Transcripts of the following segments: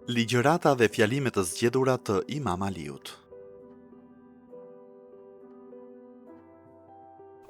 Ligjërata dhe fjalimet të zgjedhura të Imam Aliut.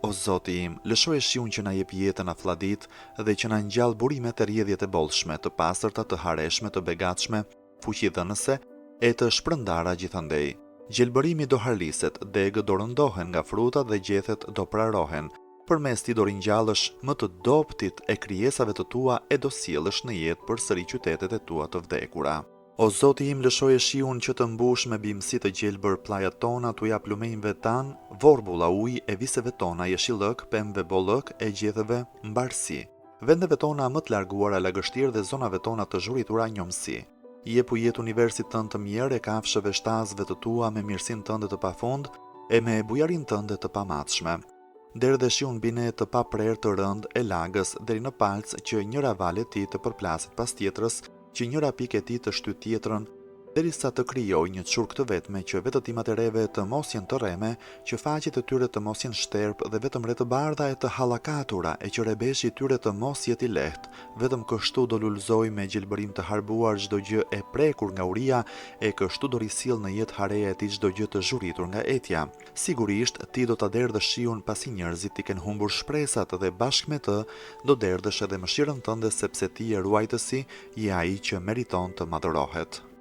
O Zoti im, lëshoje shiun që na jep jetën aflladit dhe që na ngjall burimet e rrjedhjet e bollshme, të pastërta, të hareshme, të begatshme, fuqidhënëse e të shpërndara gjithandej. Gjelbërimi do harliset, degët do rëndohen nga frutat dhe gjethet do prarohen. Përmes ti do ringjallësh më të dobtit e krijesave të tua e do sjellësh në jetë përsëri qytetet e tua të vdekura. O Zoti im, lëshoje shiun që të mbush me bimësi të gjelbër plajat tona, tu jap lumenjve tan, vorbulla ujë e viseve tona, jeshillëk, pemëve bollëk e gjedhëve mbarsi. Vendeve tona më të larguara lagështirë dhe zonave tona të zhuritura njomsi. Jepu jetë universit tënd të mirë e kafshëve shtazëve të tua me mirësinë tënde të pafund e me bujarinë tënde të pamatshme. Derdhe shiun bine të paprerë të rënd e lagës deri në palc që njëra vale ti të përplaset pas tjetrës, që njëra pikë e tij të shtyt tjetrën, derisa të krijojë një çurk të vetme që vetëtimat e reve të mos jenë të rreme, që faqet e tyre të mos jenë shterp dhe vetëm re të bardha e të hallakatura, e që rebeshi i tyre të mos jetë i lehtë. Vetëm kështu do lulëzoj me gjelbërim të harbuar çdo gjë e prekur nga uria, e kështu do risjell në jetë hareja e tij çdo gjë të zhuritur nga etja. Sigurisht ti do ta derdhësh shiun pasi njerëzit ti kenë humbur shpresat dhe bashkë me të do derdhësh edhe mëshirën tënde sepse ti je ruajtësi, je ai që meriton të madhërohet.